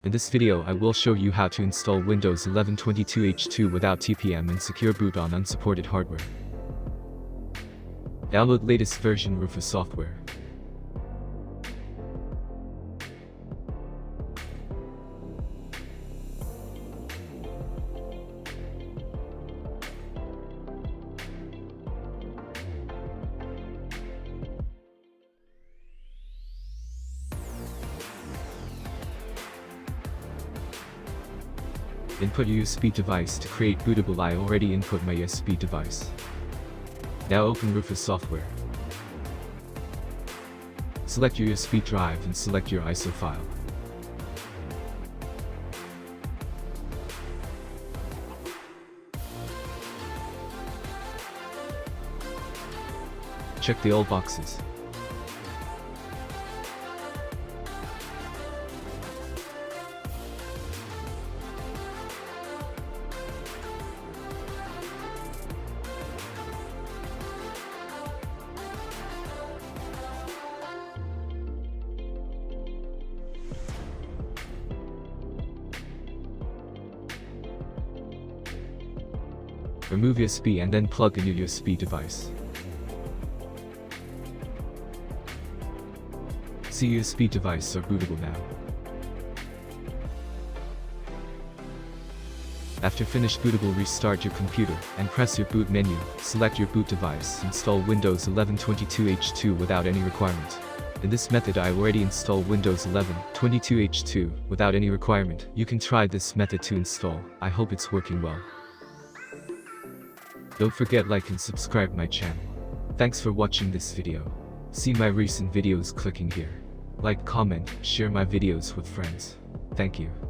In this video I will show you how to install Windows 11 22H2 without TPM and secure boot on unsupported hardware. Download latest version Rufus software. Input a USB device to create bootable. I already input my USB device. Now open Rufus software. Select your USB drive and select your ISO file. Check the all boxes. Remove USB and then plug in your USB device. See, USB device are bootable now. After finished bootable, restart your computer and press your boot menu, select your boot device, install Windows 11 22H2 without any requirement. In this method I already installed Windows 11 22H2 without any requirement. You can try this method to install. I hope it's working well. Don't forget like and subscribe my channel. Thanks for watching this video. See my recent videos clicking here. Like, comment, share my videos with friends. Thank you.